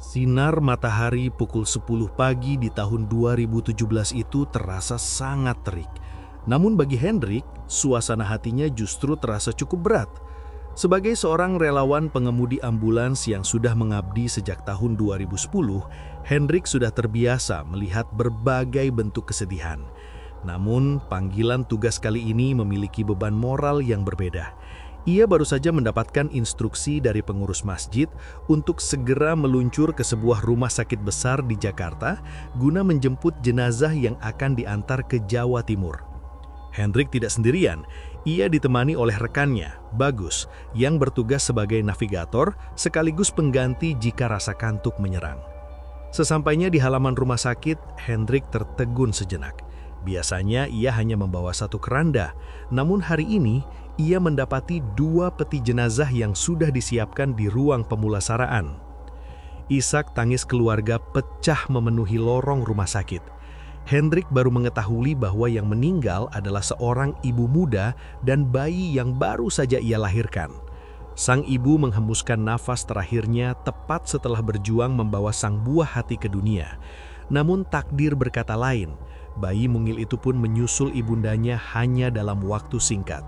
Sinar matahari pukul 10 pagi di tahun 2017 itu terasa sangat terik. Namun bagi Hendrik, suasana hatinya justru terasa cukup berat. Sebagai seorang relawan pengemudi ambulans yang sudah mengabdi sejak tahun 2010, Hendrik sudah terbiasa melihat berbagai bentuk kesedihan. Namun, panggilan tugas kali ini memiliki beban moral yang berbeda. Ia baru saja mendapatkan instruksi dari pengurus masjid untuk segera meluncur ke sebuah rumah sakit besar di Jakarta guna menjemput jenazah yang akan diantar ke Jawa Timur. Hendrik tidak sendirian, ia ditemani oleh rekannya, Bagus, yang bertugas sebagai navigator sekaligus pengganti jika rasa kantuk menyerang. Sesampainya di halaman rumah sakit, Hendrik tertegun sejenak. Biasanya ia hanya membawa satu keranda, namun hari ini ia mendapati dua peti jenazah yang sudah disiapkan di ruang pemulasaraan. Isak tangis keluarga pecah memenuhi lorong rumah sakit. Hendrik baru mengetahui bahwa yang meninggal adalah seorang ibu muda dan bayi yang baru saja ia lahirkan. Sang ibu menghembuskan nafas terakhirnya tepat setelah berjuang membawa sang buah hati ke dunia. Namun takdir berkata lain, bayi mungil itu pun menyusul ibundanya hanya dalam waktu singkat.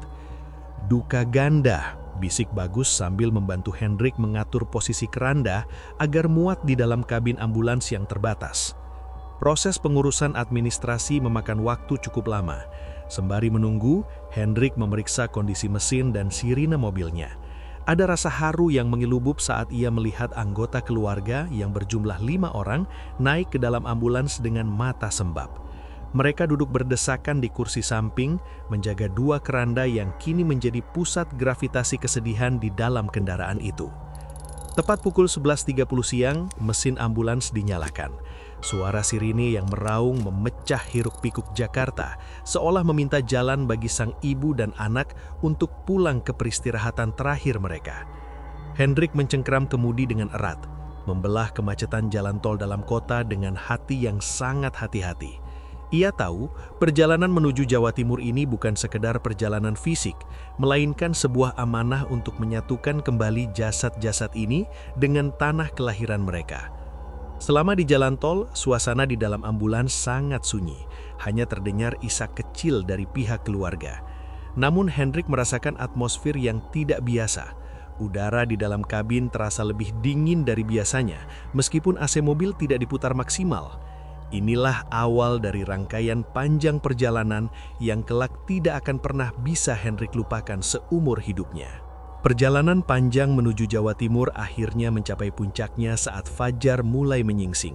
Duka ganda, bisik Bagus sambil membantu Hendrik mengatur posisi keranda agar muat di dalam kabin ambulans yang terbatas. Proses pengurusan administrasi memakan waktu cukup lama. Sembari menunggu, Hendrik memeriksa kondisi mesin dan sirine mobilnya. Ada rasa haru yang mengelubub saat ia melihat anggota keluarga yang berjumlah 5 orang naik ke dalam ambulans dengan mata sembab. Mereka duduk berdesakan di kursi samping, menjaga dua keranda yang kini menjadi pusat gravitasi kesedihan di dalam kendaraan itu. Tepat pukul 11.30 siang, mesin ambulans dinyalakan. Suara sirine yang meraung memecah hiruk-pikuk Jakarta, seolah meminta jalan bagi sang ibu dan anak untuk pulang ke peristirahatan terakhir mereka. Hendrik mencengkeram kemudi dengan erat, membelah kemacetan jalan tol dalam kota dengan hati yang sangat hati-hati. Ia tahu perjalanan menuju Jawa Timur ini bukan sekedar perjalanan fisik, melainkan sebuah amanah untuk menyatukan kembali jasad-jasad ini dengan tanah kelahiran mereka. Selama di jalan tol, suasana di dalam ambulans sangat sunyi, hanya terdengar isak kecil dari pihak keluarga. Namun Hendrik merasakan atmosfer yang tidak biasa. Udara di dalam kabin terasa lebih dingin dari biasanya, meskipun AC mobil tidak diputar maksimal. Inilah awal dari rangkaian panjang perjalanan yang kelak tidak akan pernah bisa Hendrik lupakan seumur hidupnya. Perjalanan panjang menuju Jawa Timur akhirnya mencapai puncaknya saat fajar mulai menyingsing.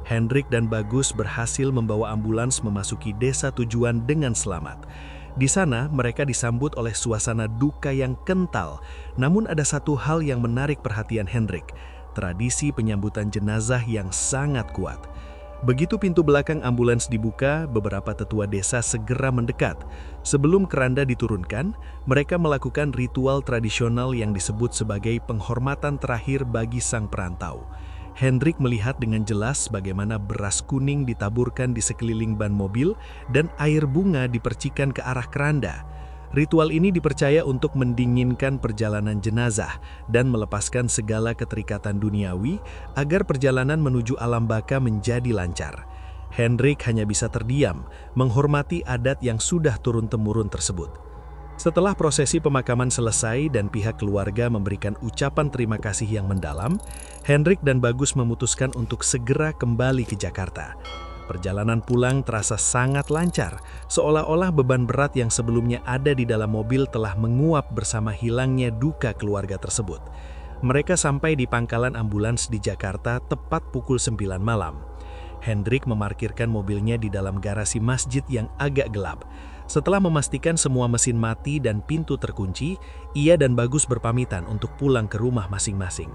Hendrik dan Bagus berhasil membawa ambulans memasuki desa tujuan dengan selamat. Di sana mereka disambut oleh suasana duka yang kental, namun ada satu hal yang menarik perhatian Hendrik, tradisi penyambutan jenazah yang sangat kuat. Begitu pintu belakang ambulans dibuka, beberapa tetua desa segera mendekat. Sebelum keranda diturunkan, mereka melakukan ritual tradisional yang disebut sebagai penghormatan terakhir bagi sang perantau. Hendrik melihat dengan jelas bagaimana beras kuning ditaburkan di sekeliling ban mobil dan air bunga dipercikan ke arah keranda. Ritual ini dipercaya untuk mendinginkan perjalanan jenazah dan melepaskan segala keterikatan duniawi agar perjalanan menuju alam baka menjadi lancar. Hendrik hanya bisa terdiam, menghormati adat yang sudah turun-temurun tersebut. Setelah prosesi pemakaman selesai dan pihak keluarga memberikan ucapan terima kasih yang mendalam, Hendrik dan Bagus memutuskan untuk segera kembali ke Jakarta. Perjalanan pulang terasa sangat lancar, seolah-olah beban berat yang sebelumnya ada di dalam mobil telah menguap bersama hilangnya duka keluarga tersebut. Mereka sampai di pangkalan ambulans di Jakarta tepat pukul 9 malam. Hendrik memarkirkan mobilnya di dalam garasi masjid yang agak gelap. Setelah memastikan semua mesin mati dan pintu terkunci, ia dan Bagus berpamitan untuk pulang ke rumah masing-masing.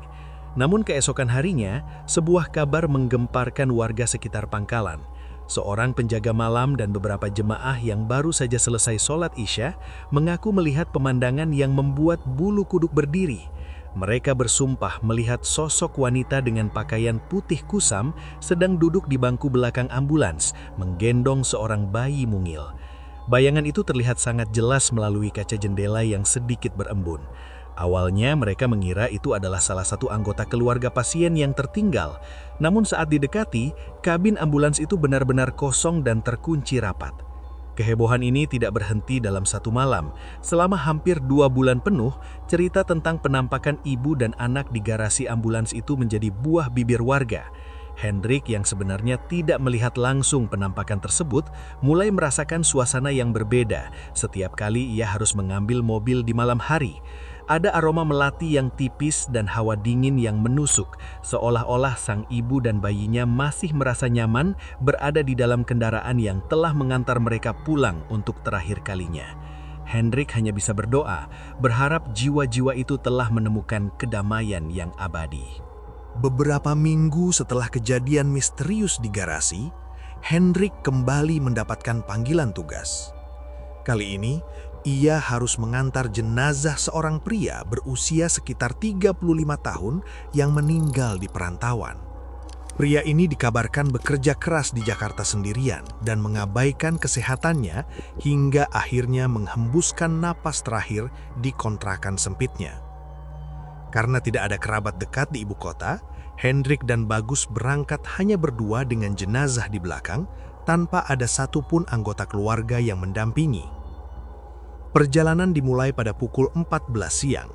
Namun keesokan harinya, sebuah kabar menggemparkan warga sekitar pangkalan. Seorang penjaga malam dan beberapa jemaah yang baru saja selesai sholat Isya mengaku melihat pemandangan yang membuat bulu kuduk berdiri. Mereka bersumpah melihat sosok wanita dengan pakaian putih kusam sedang duduk di bangku belakang ambulans, menggendong seorang bayi mungil. Bayangan itu terlihat sangat jelas melalui kaca jendela yang sedikit berembun. Awalnya mereka mengira itu adalah salah satu anggota keluarga pasien yang tertinggal. Namun saat didekati, kabin ambulans itu benar-benar kosong dan terkunci rapat. Kehebohan ini tidak berhenti dalam satu malam. Selama hampir 2 bulan penuh, cerita tentang penampakan ibu dan anak di garasi ambulans itu menjadi buah bibir warga. Hendrik yang sebenarnya tidak melihat langsung penampakan tersebut, mulai merasakan suasana yang berbeda setiap kali ia harus mengambil mobil di malam hari. Ada aroma melati yang tipis dan hawa dingin yang menusuk, seolah-olah sang ibu dan bayinya masih merasa nyaman berada di dalam kendaraan yang telah mengantar mereka pulang untuk terakhir kalinya. Hendrik hanya bisa berdoa, berharap jiwa-jiwa itu telah menemukan kedamaian yang abadi. Beberapa minggu setelah kejadian misterius di garasi, Hendrik kembali mendapatkan panggilan tugas. Kali ini, ia harus mengantar jenazah seorang pria berusia sekitar 35 tahun yang meninggal di perantauan. Pria ini dikabarkan bekerja keras di Jakarta sendirian dan mengabaikan kesehatannya hingga akhirnya menghembuskan napas terakhir di kontrakan sempitnya. Karena tidak ada kerabat dekat di ibu kota, Hendrik dan Bagus berangkat hanya berdua dengan jenazah di belakang tanpa ada satupun anggota keluarga yang mendampingi. Perjalanan dimulai pada pukul 14 siang.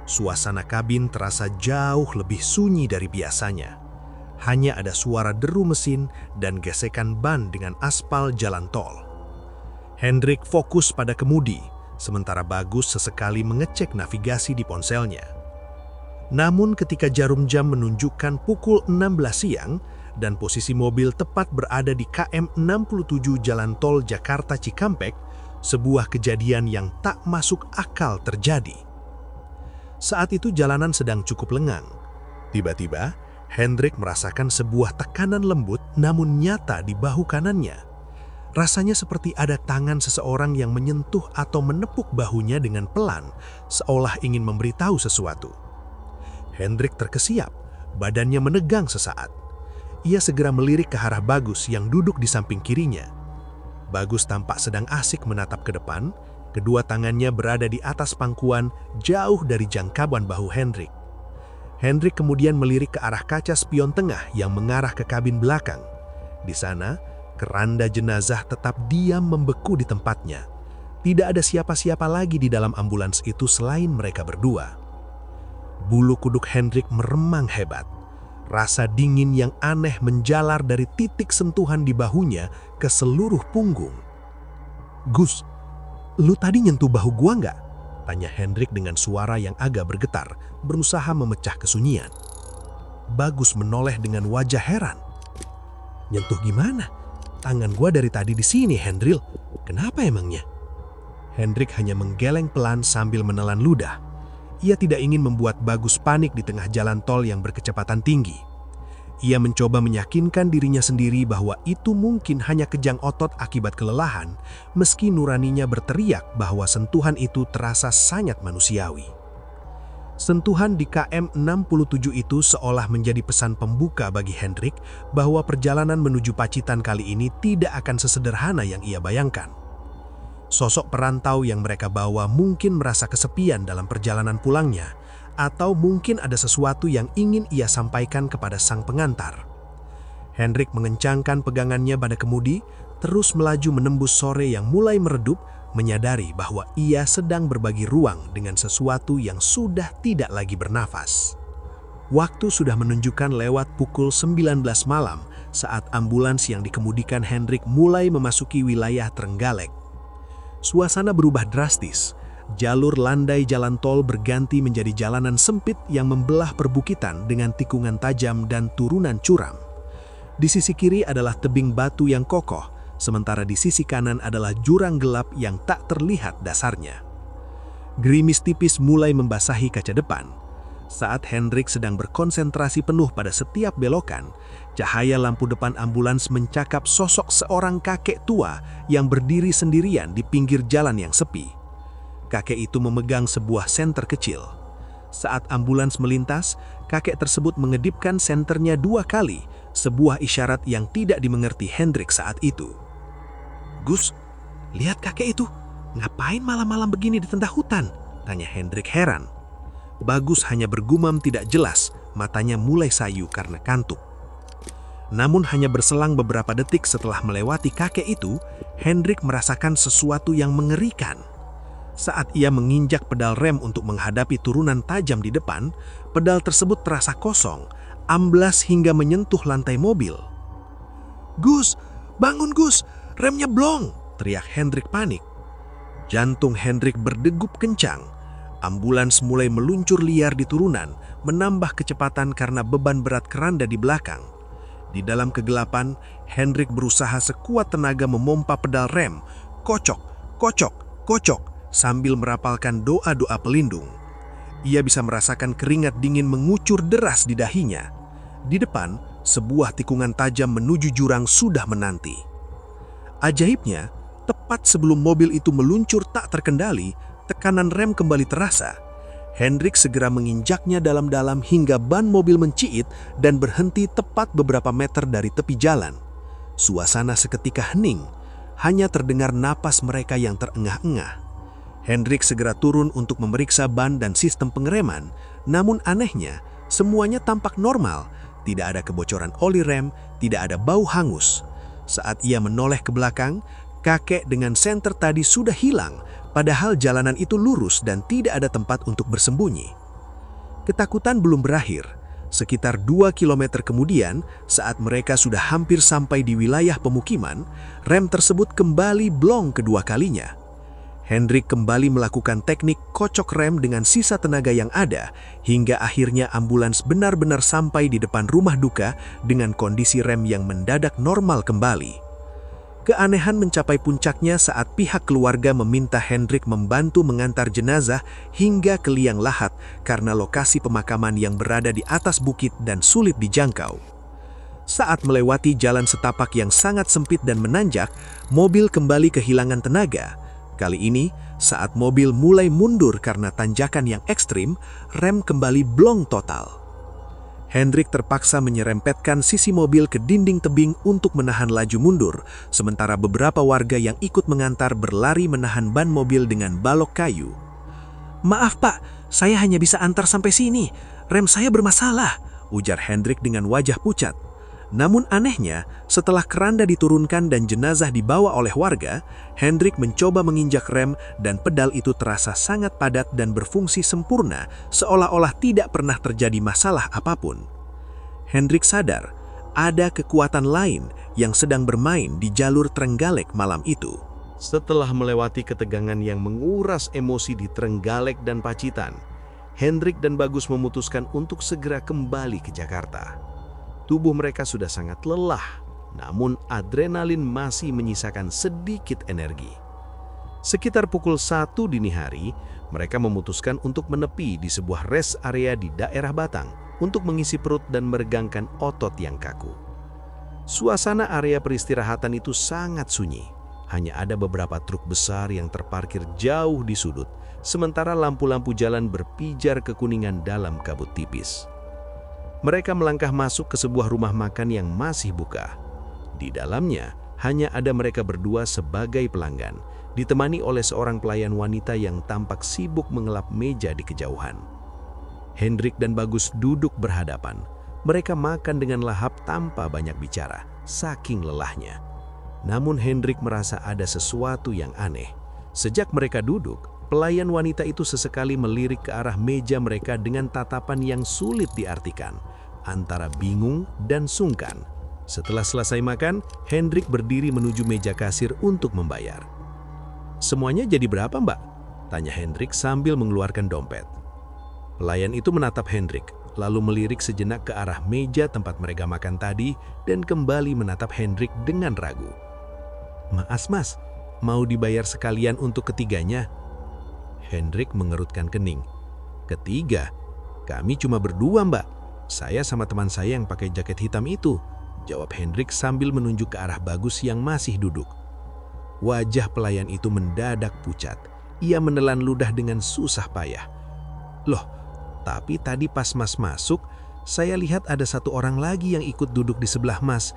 Suasana kabin terasa jauh lebih sunyi dari biasanya. Hanya ada suara deru mesin dan gesekan ban dengan aspal jalan tol. Hendrik fokus pada kemudi, sementara Bagus sesekali mengecek navigasi di ponselnya. Namun ketika jarum jam menunjukkan pukul 16 siang dan posisi mobil tepat berada di KM 67 Jalan Tol Jakarta Cikampek, sebuah kejadian yang tak masuk akal terjadi. Saat itu jalanan sedang cukup lengang. Tiba-tiba, Hendrik merasakan sebuah tekanan lembut namun nyata di bahu kanannya. Rasanya seperti ada tangan seseorang yang menyentuh atau menepuk bahunya dengan pelan, seolah ingin memberitahu sesuatu. Hendrik terkesiap, badannya menegang sesaat. Ia segera melirik ke arah Bagus yang duduk di samping kirinya. Bagus tampak sedang asik menatap ke depan, kedua tangannya berada di atas pangkuan jauh dari jangkauan bahu Hendrik. Hendrik kemudian melirik ke arah kaca spion tengah yang mengarah ke kabin belakang. Di sana, keranda jenazah tetap diam membeku di tempatnya. Tidak ada siapa-siapa lagi di dalam ambulans itu selain mereka berdua. Bulu kuduk Hendrik meremang hebat. Rasa dingin yang aneh menjalar dari titik sentuhan di bahunya ke seluruh punggung. "Gus, lu tadi nyentuh bahu gua nggak?" tanya Hendrik dengan suara yang agak bergetar, berusaha memecah kesunyian. Bagus menoleh dengan wajah heran. "Nyentuh gimana? Tangan gua dari tadi di sini, Hendril. Kenapa emangnya?" Hendrik hanya menggeleng pelan sambil menelan ludah. Ia tidak ingin membuat Bagus panik di tengah jalan tol yang berkecepatan tinggi. Ia mencoba meyakinkan dirinya sendiri bahwa itu mungkin hanya kejang otot akibat kelelahan, meski nuraninya berteriak bahwa sentuhan itu terasa sangat manusiawi. Sentuhan di KM 67 itu seolah menjadi pesan pembuka bagi Hendrik bahwa perjalanan menuju Pacitan kali ini tidak akan sesederhana yang ia bayangkan. Sosok perantau yang mereka bawa mungkin merasa kesepian dalam perjalanan pulangnya, atau mungkin ada sesuatu yang ingin ia sampaikan kepada sang pengantar. Hendrik mengencangkan pegangannya pada kemudi, terus melaju menembus sore yang mulai meredup, menyadari bahwa ia sedang berbagi ruang dengan sesuatu yang sudah tidak lagi bernafas. Waktu sudah menunjukkan lewat pukul 19 malam saat ambulans yang dikemudikan Hendrik mulai memasuki wilayah Trenggalek. Suasana berubah drastis. Jalur landai jalan tol berganti menjadi jalanan sempit yang membelah perbukitan dengan tikungan tajam dan turunan curam. Di sisi kiri adalah tebing batu yang kokoh, sementara di sisi kanan adalah jurang gelap yang tak terlihat dasarnya. Gerimis tipis mulai membasahi kaca depan. Saat Hendrik sedang berkonsentrasi penuh pada setiap belokan, cahaya lampu depan ambulans mencakap sosok seorang kakek tua yang berdiri sendirian di pinggir jalan yang sepi. Kakek itu memegang sebuah senter kecil. Saat ambulans melintas, kakek tersebut mengedipkan senternya 2 kali, sebuah isyarat yang tidak dimengerti Hendrik saat itu. "Gus, lihat kakek itu. Ngapain malam-malam begini di tengah hutan?" tanya Hendrik heran. Bagus hanya bergumam tidak jelas, matanya mulai sayu karena kantuk. Namun hanya berselang beberapa detik setelah melewati kakek itu, Hendrik merasakan sesuatu yang mengerikan. Saat ia menginjak pedal rem untuk menghadapi turunan tajam di depan, pedal tersebut terasa kosong, amblas hingga menyentuh lantai mobil. "Gus, bangun Gus, remnya blong!" teriak Hendrik panik. Jantung Hendrik berdegup kencang. Ambulans mulai meluncur liar di turunan, menambah kecepatan karena beban berat keranda di belakang. Di dalam kegelapan, Hendrik berusaha sekuat tenaga memompa pedal rem, kocok, kocok, kocok, sambil merapalkan doa-doa pelindung. Ia bisa merasakan keringat dingin mengucur deras di dahinya. Di depan, sebuah tikungan tajam menuju jurang sudah menanti. Ajaibnya, tepat sebelum mobil itu meluncur tak terkendali, tekanan rem kembali terasa. Hendrik segera menginjaknya dalam-dalam hingga ban mobil menciit dan berhenti tepat beberapa meter dari tepi jalan. Suasana seketika hening, hanya terdengar napas mereka yang terengah-engah. Hendrik segera turun untuk memeriksa ban dan sistem pengereman, namun anehnya, semuanya tampak normal. Tidak ada kebocoran oli rem, tidak ada bau hangus. Saat ia menoleh ke belakang, kakek dengan senter tadi sudah hilang, padahal jalanan itu lurus dan tidak ada tempat untuk bersembunyi. Ketakutan belum berakhir. Sekitar 2 kilometer kemudian, saat mereka sudah hampir sampai di wilayah pemukiman, rem tersebut kembali blong kedua kalinya. Hendrik kembali melakukan teknik kocok rem dengan sisa tenaga yang ada, hingga akhirnya ambulans benar-benar sampai di depan rumah duka dengan kondisi rem yang mendadak normal kembali. Keanehan mencapai puncaknya saat pihak keluarga meminta Hendrik membantu mengantar jenazah hingga ke liang lahat karena lokasi pemakaman yang berada di atas bukit dan sulit dijangkau. Saat melewati jalan setapak yang sangat sempit dan menanjak, mobil kembali kehilangan tenaga. Kali ini, saat mobil mulai mundur karena tanjakan yang ekstrim, rem kembali blong total. Hendrik terpaksa menyerempetkan sisi mobil ke dinding tebing untuk menahan laju mundur, sementara beberapa warga yang ikut mengantar berlari menahan ban mobil dengan balok kayu. "Maaf Pak, saya hanya bisa antar sampai sini. Rem saya bermasalah," ujar Hendrik dengan wajah pucat. Namun anehnya, setelah keranda diturunkan dan jenazah dibawa oleh warga, Hendrik mencoba menginjak rem dan pedal itu terasa sangat padat dan berfungsi sempurna, seolah-olah tidak pernah terjadi masalah apapun. Hendrik sadar, ada kekuatan lain yang sedang bermain di jalur Trenggalek malam itu. Setelah melewati ketegangan yang menguras emosi di Trenggalek dan Pacitan, Hendrik dan Bagus memutuskan untuk segera kembali ke Jakarta. Tubuh mereka sudah sangat lelah, namun adrenalin masih menyisakan sedikit energi. Sekitar pukul 1 dini hari, mereka memutuskan untuk menepi di sebuah rest area di daerah Batang untuk mengisi perut dan meregangkan otot yang kaku. Suasana area peristirahatan itu sangat sunyi. Hanya ada beberapa truk besar yang terparkir jauh di sudut, sementara lampu-lampu jalan berpijar kekuningan dalam kabut tipis. Mereka melangkah masuk ke sebuah rumah makan yang masih buka. Di dalamnya hanya ada mereka berdua sebagai pelanggan, ditemani oleh seorang pelayan wanita yang tampak sibuk mengelap meja di kejauhan. Hendrik dan Bagus duduk berhadapan. Mereka makan dengan lahap tanpa banyak bicara, saking lelahnya. Namun Hendrik merasa ada sesuatu yang aneh. Sejak mereka duduk, pelayan wanita itu sesekali melirik ke arah meja mereka dengan tatapan yang sulit diartikan, antara bingung dan sungkan. Setelah selesai makan, Hendrik berdiri menuju meja kasir untuk membayar. "Semuanya jadi berapa, Mbak?" tanya Hendrik sambil mengeluarkan dompet. Pelayan itu menatap Hendrik, lalu melirik sejenak ke arah meja tempat mereka makan tadi dan kembali menatap Hendrik dengan ragu. "Maaf, Mas, mau dibayar sekalian untuk ketiganya?" Hendrik mengerutkan kening. "Ketiga? Kami cuma berdua, Mbak. Saya sama teman saya yang pakai jaket hitam itu," jawab Hendrik sambil menunjuk ke arah Bagus yang masih duduk. Wajah pelayan itu mendadak pucat. Ia menelan ludah dengan susah payah. "Loh, tapi tadi pas Mas masuk, saya lihat ada satu orang lagi yang ikut duduk di sebelah Mas.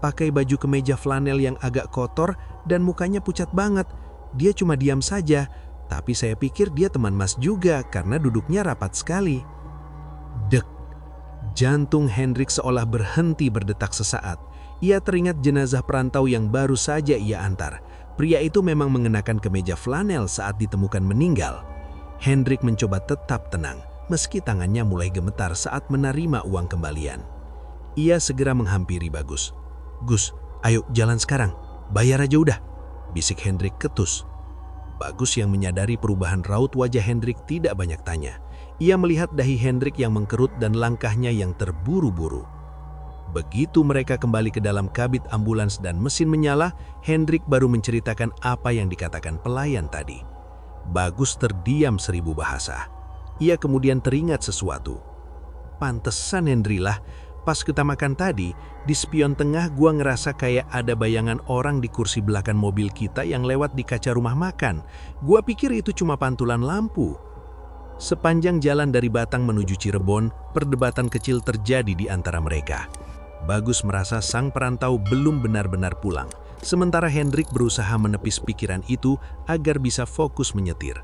Pakai baju kemeja flanel yang agak kotor dan mukanya pucat banget. Dia cuma diam saja. Tapi saya pikir dia teman Mas juga karena duduknya rapat sekali. Dek. Jantung Hendrik seolah berhenti berdetak sesaat. Ia teringat jenazah perantau yang baru saja ia antar. Pria itu memang mengenakan kemeja flanel saat ditemukan meninggal. Hendrik mencoba tetap tenang, meski tangannya mulai gemetar saat menerima uang kembalian. Ia segera menghampiri Bagus. "Gus, ayo jalan sekarang. Bayar aja udah," bisik Hendrik ketus. Bagus yang menyadari perubahan raut wajah Hendrik tidak banyak tanya. Ia melihat dahi Hendrik yang mengkerut dan langkahnya yang terburu-buru. Begitu mereka kembali ke dalam kabit ambulans dan mesin menyala, Hendrik baru menceritakan apa yang dikatakan pelayan tadi. Bagus terdiam 1000 bahasa. Ia kemudian teringat sesuatu. Pantesan Hendrilah, pas kita makan tadi, di spion tengah gua ngerasa kayak ada bayangan orang di kursi belakang mobil kita yang lewat di kaca rumah makan. Gua pikir itu cuma pantulan lampu. Sepanjang jalan dari Batang menuju Cirebon, perdebatan kecil terjadi di antara mereka. Bagus merasa sang perantau belum benar-benar pulang, sementara Hendrik berusaha menepis pikiran itu agar bisa fokus menyetir.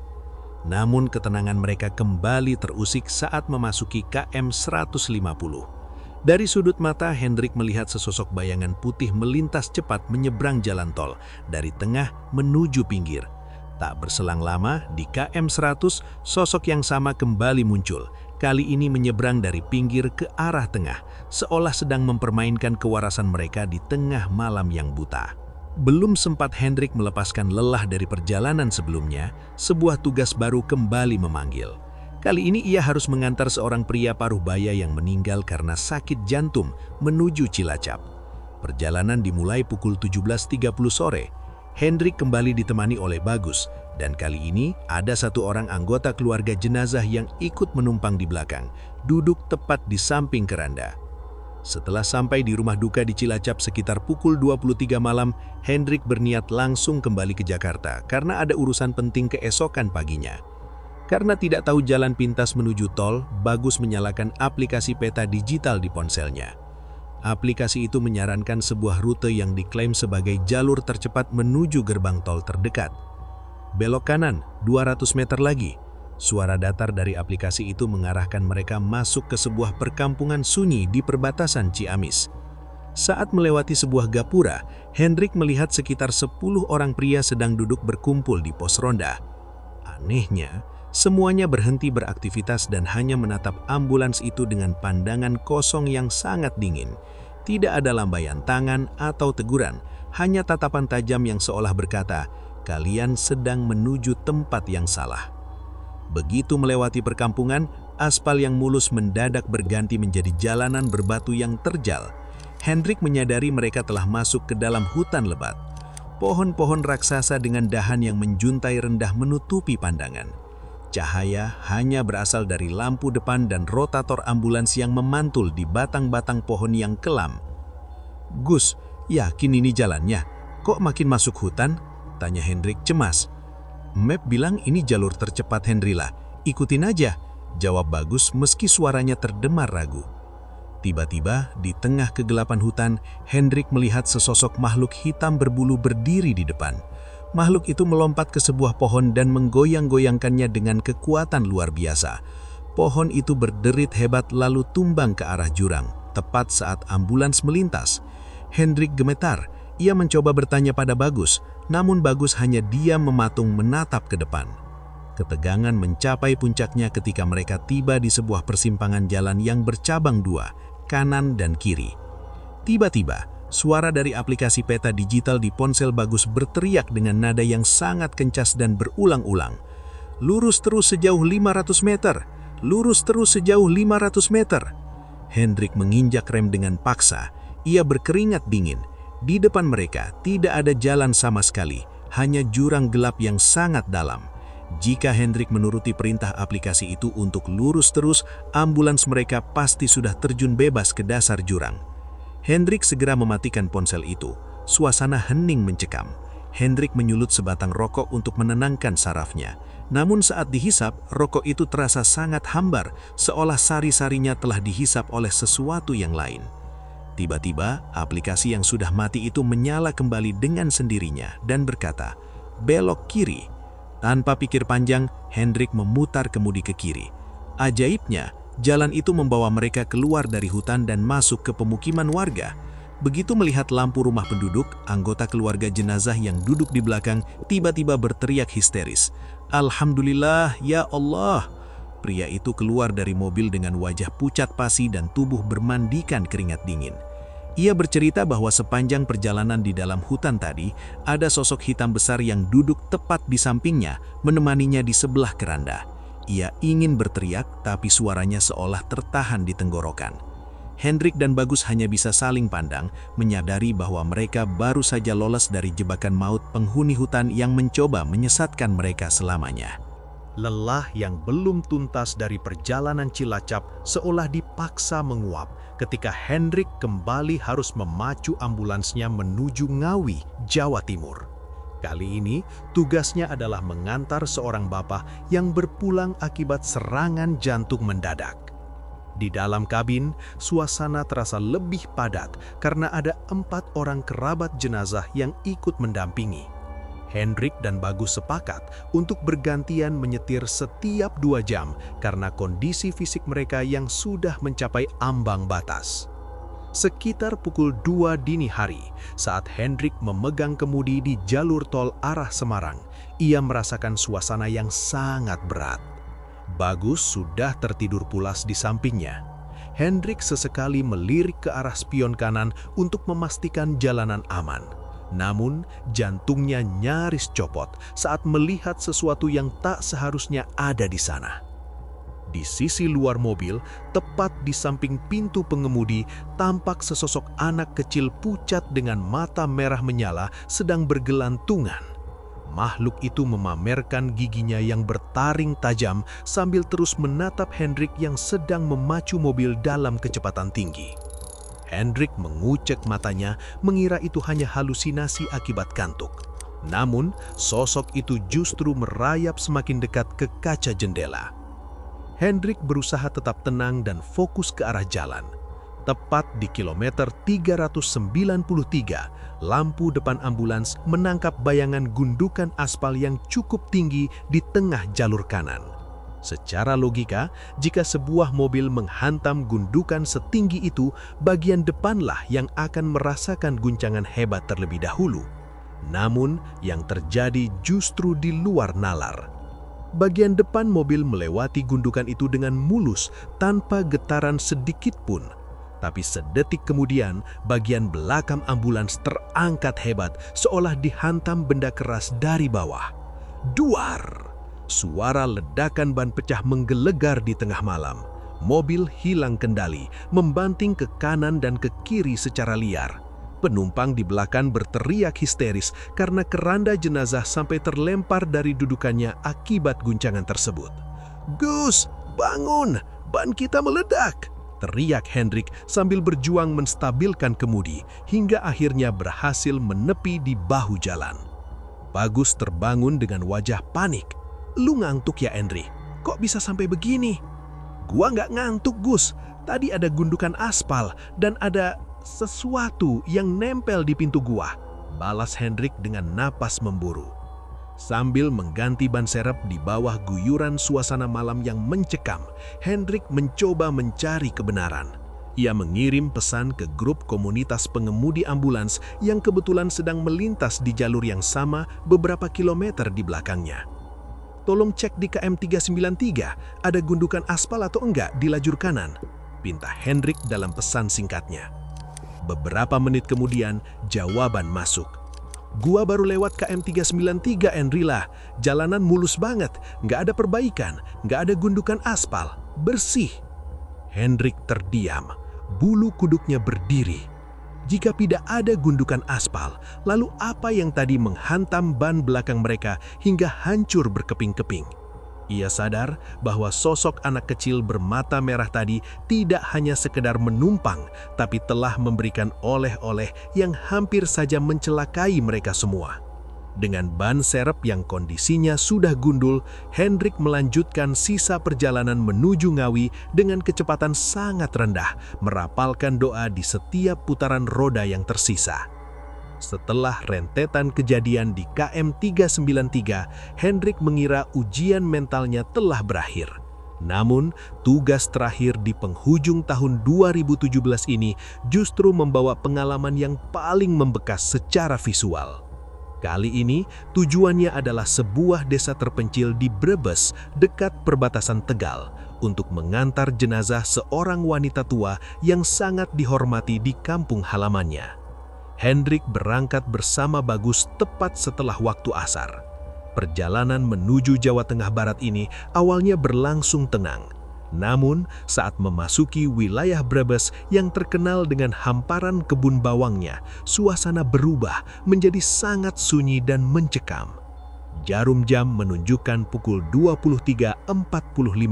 Namun ketenangan mereka kembali terusik saat memasuki KM 150. Dari sudut mata, Hendrik melihat sesosok bayangan putih melintas cepat menyeberang jalan tol dari tengah menuju pinggir. Tak berselang lama, di KM 100, sosok yang sama kembali muncul. Kali ini menyeberang dari pinggir ke arah tengah, seolah sedang mempermainkan kewarasan mereka di tengah malam yang buta. Belum sempat Hendrik melepaskan lelah dari perjalanan sebelumnya, sebuah tugas baru kembali memanggil. Kali ini ia harus mengantar seorang pria paruh baya yang meninggal karena sakit jantung menuju Cilacap. Perjalanan dimulai pukul 17.30 sore. Hendrik kembali ditemani oleh Bagus, dan kali ini ada satu orang anggota keluarga jenazah yang ikut menumpang di belakang, duduk tepat di samping keranda. Setelah sampai di rumah duka di Cilacap sekitar pukul 23 malam, Hendrik berniat langsung kembali ke Jakarta karena ada urusan penting keesokan paginya. Karena tidak tahu jalan pintas menuju tol, Bagus menyalakan aplikasi peta digital di ponselnya. Aplikasi itu menyarankan sebuah rute yang diklaim sebagai jalur tercepat menuju gerbang tol terdekat. Belok kanan, 200 meter lagi. Suara datar dari aplikasi itu mengarahkan mereka masuk ke sebuah perkampungan sunyi di perbatasan Ciamis. Saat melewati sebuah gapura, Hendrik melihat sekitar 10 orang pria sedang duduk berkumpul di pos ronda. Anehnya, semuanya berhenti beraktivitas dan hanya menatap ambulans itu dengan pandangan kosong yang sangat dingin. Tidak ada lambaian tangan atau teguran, hanya tatapan tajam yang seolah berkata, "Kalian sedang menuju tempat yang salah." Begitu melewati perkampungan, aspal yang mulus mendadak berganti menjadi jalanan berbatu yang terjal. Hendrik menyadari mereka telah masuk ke dalam hutan lebat. Pohon-pohon raksasa dengan dahan yang menjuntai rendah menutupi pandangan. Cahaya hanya berasal dari lampu depan dan rotator ambulans yang memantul di batang-batang pohon yang kelam. "Gus, yakin ini jalannya? Kok makin masuk hutan?" tanya Hendrik cemas. "Map bilang ini jalur tercepat Hendrila. Ikutin aja," jawab Bagus meski suaranya terdemar ragu. Tiba-tiba, di tengah kegelapan hutan, Hendrik melihat sesosok makhluk hitam berbulu berdiri di depan. Makhluk itu melompat ke sebuah pohon dan menggoyang-goyangkannya dengan kekuatan luar biasa. Pohon itu berderit hebat lalu tumbang ke arah jurang, tepat saat ambulans melintas. Hendrik gemetar. Ia mencoba bertanya pada Bagus, namun Bagus hanya diam mematung menatap ke depan. Ketegangan mencapai puncaknya ketika mereka tiba di sebuah persimpangan jalan yang bercabang dua, kanan dan kiri. Tiba-tiba, suara dari aplikasi peta digital di ponsel Bagus berteriak dengan nada yang sangat kencas dan berulang-ulang. "Lurus terus sejauh 500 meter! Lurus terus sejauh 500 meter!" Hendrik menginjak rem dengan paksa. Ia berkeringat dingin. Di depan mereka tidak ada jalan sama sekali, hanya jurang gelap yang sangat dalam. Jika Hendrik menuruti perintah aplikasi itu untuk lurus terus, ambulans mereka pasti sudah terjun bebas ke dasar jurang. Hendrik segera mematikan ponsel itu. Suasana hening mencekam. Hendrik menyulut sebatang rokok untuk menenangkan sarafnya. Namun saat dihisap, rokok itu terasa sangat hambar, seolah sari-sarinya telah dihisap oleh sesuatu yang lain. Tiba-tiba, aplikasi yang sudah mati itu menyala kembali dengan sendirinya dan berkata, "Belok kiri." Tanpa pikir panjang, Hendrik memutar kemudi ke kiri. Ajaibnya, jalan itu membawa mereka keluar dari hutan dan masuk ke pemukiman warga. Begitu melihat lampu rumah penduduk, anggota keluarga jenazah yang duduk di belakang tiba-tiba berteriak histeris. "Alhamdulillah, ya Allah!" Pria itu keluar dari mobil dengan wajah pucat pasi dan tubuh bermandikan keringat dingin. Ia bercerita bahwa sepanjang perjalanan di dalam hutan tadi, ada sosok hitam besar yang duduk tepat di sampingnya, menemaninya di sebelah keranda. Ia ingin berteriak, tapi suaranya seolah tertahan di tenggorokan. Hendrik dan Bagus hanya bisa saling pandang, menyadari bahwa mereka baru saja lolos dari jebakan maut penghuni hutan yang mencoba menyesatkan mereka selamanya. Lelah yang belum tuntas dari perjalanan Cilacap seolah dipaksa menguap ketika Hendrik kembali harus memacu ambulansnya menuju Ngawi, Jawa Timur. Kali ini, tugasnya adalah mengantar seorang bapak yang berpulang akibat serangan jantung mendadak. Di dalam kabin, suasana terasa lebih padat karena ada 4 orang kerabat jenazah yang ikut mendampingi. Hendrik dan Bagus sepakat untuk bergantian menyetir setiap 2 jam karena kondisi fisik mereka yang sudah mencapai ambang batas. Sekitar pukul 2 dini hari, saat Hendrik memegang kemudi di jalur tol arah Semarang, ia merasakan suasana yang sangat berat. Bagus sudah tertidur pulas di sampingnya. Hendrik sesekali melirik ke arah spion kanan untuk memastikan jalanan aman. Namun, jantungnya nyaris copot saat melihat sesuatu yang tak seharusnya ada di sana. Di sisi luar mobil, tepat di samping pintu pengemudi, tampak sesosok anak kecil pucat dengan mata merah menyala sedang bergelantungan. Makhluk itu memamerkan giginya yang bertaring tajam sambil terus menatap Hendrik yang sedang memacu mobil dalam kecepatan tinggi. Hendrik mengucek matanya, mengira itu hanya halusinasi akibat kantuk. Namun, sosok itu justru merayap semakin dekat ke kaca jendela. Hendrik berusaha tetap tenang dan fokus ke arah jalan. Tepat di kilometer 393, lampu depan ambulans menangkap bayangan gundukan aspal yang cukup tinggi di tengah jalur kanan. Secara logika, jika sebuah mobil menghantam gundukan setinggi itu, bagian depanlah yang akan merasakan guncangan hebat terlebih dahulu. Namun, yang terjadi justru di luar nalar. Bagian depan mobil melewati gundukan itu dengan mulus tanpa getaran sedikit pun. Tapi sedetik kemudian, bagian belakang ambulans terangkat hebat seolah dihantam benda keras dari bawah. Duar! Suara ledakan ban pecah menggelegar di tengah malam. Mobil hilang kendali, membanting ke kanan dan ke kiri secara liar. Penumpang di belakang berteriak histeris karena keranda jenazah sampai terlempar dari dudukannya akibat guncangan tersebut. "Gus, bangun! Ban kita meledak!" teriak Hendrik sambil berjuang menstabilkan kemudi hingga akhirnya berhasil menepi di bahu jalan. Bagus terbangun dengan wajah panik. "Lu ngantuk ya, Henry? Kok bisa sampai begini?" "Gua nggak ngantuk, Gus. Tadi ada gundukan aspal dan ada sesuatu yang nempel di pintu gua," balas Hendrik dengan napas memburu. Sambil mengganti ban serep di bawah guyuran suasana malam yang mencekam, Hendrik mencoba mencari kebenaran. Ia mengirim pesan ke grup komunitas pengemudi ambulans yang kebetulan sedang melintas di jalur yang sama beberapa kilometer di belakangnya. "Tolong cek di KM 393, ada gundukan aspal atau enggak di lajur kanan?" pinta Hendrik dalam pesan singkatnya. Beberapa menit kemudian, jawaban masuk. "Gua baru lewat KM 393, Enrila. Jalanan mulus banget, nggak ada perbaikan, nggak ada gundukan aspal, bersih." Hendrik terdiam, bulu kuduknya berdiri. Jika tidak ada gundukan aspal, lalu apa yang tadi menghantam ban belakang mereka hingga hancur berkeping-keping? Ia sadar bahwa sosok anak kecil bermata merah tadi tidak hanya sekedar menumpang, tapi telah memberikan oleh-oleh yang hampir saja mencelakai mereka semua. Dengan ban serep yang kondisinya sudah gundul, Hendrik melanjutkan sisa perjalanan menuju Ngawi dengan kecepatan sangat rendah, merapalkan doa di setiap putaran roda yang tersisa. Setelah rentetan kejadian di KM 393, Hendrik mengira ujian mentalnya telah berakhir. Namun, tugas terakhir di penghujung tahun 2017 ini justru membawa pengalaman yang paling membekas secara visual. Kali ini, tujuannya adalah sebuah desa terpencil di Brebes, dekat perbatasan Tegal, untuk mengantar jenazah seorang wanita tua yang sangat dihormati di kampung halamannya. Hendrik berangkat bersama Bagus tepat setelah waktu asar. Perjalanan menuju Jawa Tengah Barat ini awalnya berlangsung tenang. Namun, saat memasuki wilayah Brebes yang terkenal dengan hamparan kebun bawangnya, suasana berubah menjadi sangat sunyi dan mencekam. Jarum jam menunjukkan pukul 23.45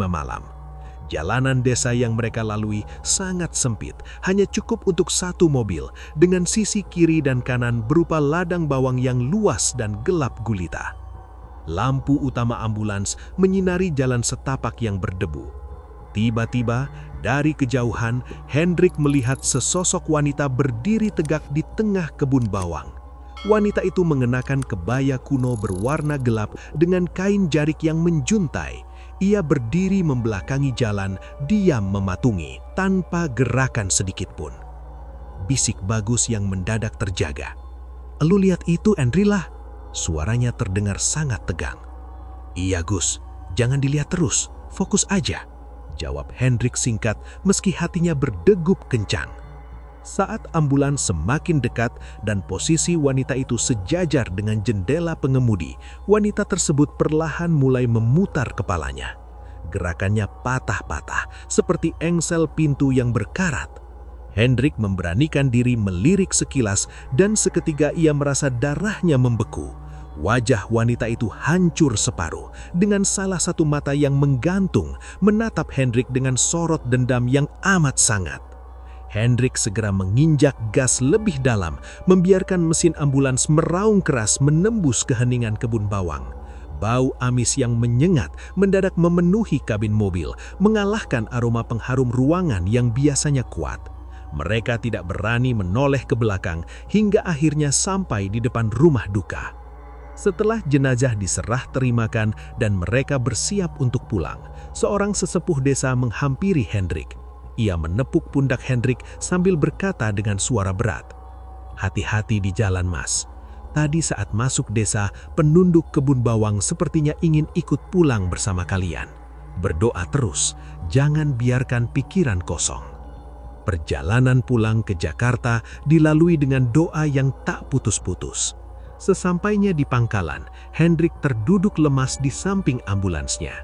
malam. Jalanan desa yang mereka lalui sangat sempit, hanya cukup untuk satu mobil, dengan sisi kiri dan kanan berupa ladang bawang yang luas dan gelap gulita. Lampu utama ambulans menyinari jalan setapak yang berdebu. Tiba-tiba, dari kejauhan, Hendrik melihat sesosok wanita berdiri tegak di tengah kebun bawang. Wanita itu mengenakan kebaya kuno berwarna gelap dengan kain jarik yang menjuntai. Ia berdiri membelakangi jalan, diam mematungi, tanpa gerakan sedikitpun. Bisik Bagus yang mendadak terjaga. "Lu lihat itu, Endrila?" Suaranya terdengar sangat tegang. "Iya, Gus, jangan dilihat terus, fokus aja," jawab Hendrik singkat meski hatinya berdegup kencang. Saat ambulans semakin dekat dan posisi wanita itu sejajar dengan jendela pengemudi, wanita tersebut perlahan mulai memutar kepalanya. Gerakannya patah-patah, seperti engsel pintu yang berkarat. Hendrik memberanikan diri melirik sekilas dan seketika ia merasa darahnya membeku. Wajah wanita itu hancur separuh, dengan salah satu mata yang menggantung, menatap Hendrik dengan sorot dendam yang amat sangat. Hendrik segera menginjak gas lebih dalam, membiarkan mesin ambulans meraung keras menembus keheningan kebun bawang. Bau amis yang menyengat mendadak memenuhi kabin mobil, mengalahkan aroma pengharum ruangan yang biasanya kuat. Mereka tidak berani menoleh ke belakang hingga akhirnya sampai di depan rumah duka. Setelah jenazah diserah terimakan dan mereka bersiap untuk pulang, seorang sesepuh desa menghampiri Hendrik. Ia menepuk pundak Hendrik sambil berkata dengan suara berat, "Hati-hati di jalan, Mas. Tadi saat masuk desa, penunduk kebun bawang sepertinya ingin ikut pulang bersama kalian. Berdoa terus, jangan biarkan pikiran kosong." Perjalanan pulang ke Jakarta dilalui dengan doa yang tak putus-putus. Sesampainya di pangkalan, Hendrik terduduk lemas di samping ambulansnya.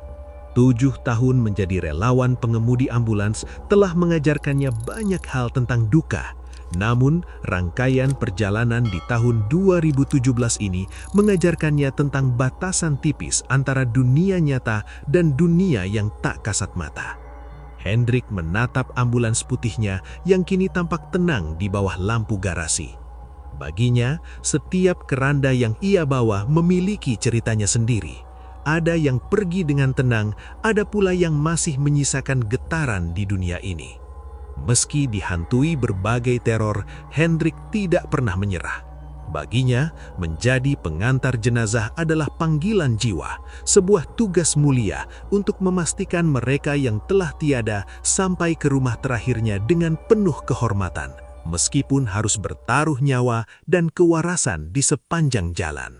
7 tahun menjadi relawan pengemudi ambulans telah mengajarkannya banyak hal tentang duka. Namun, rangkaian perjalanan di tahun 2017 ini mengajarkannya tentang batasan tipis antara dunia nyata dan dunia yang tak kasat mata. Hendrik menatap ambulans putihnya yang kini tampak tenang di bawah lampu garasi. Baginya, setiap keranda yang ia bawa memiliki ceritanya sendiri. Ada yang pergi dengan tenang, ada pula yang masih menyisakan getaran di dunia ini. Meski dihantui berbagai teror, Hendrik tidak pernah menyerah. Baginya, menjadi pengantar jenazah adalah panggilan jiwa, sebuah tugas mulia untuk memastikan mereka yang telah tiada sampai ke rumah terakhirnya dengan penuh kehormatan, meskipun harus bertaruh nyawa dan kewarasan di sepanjang jalan.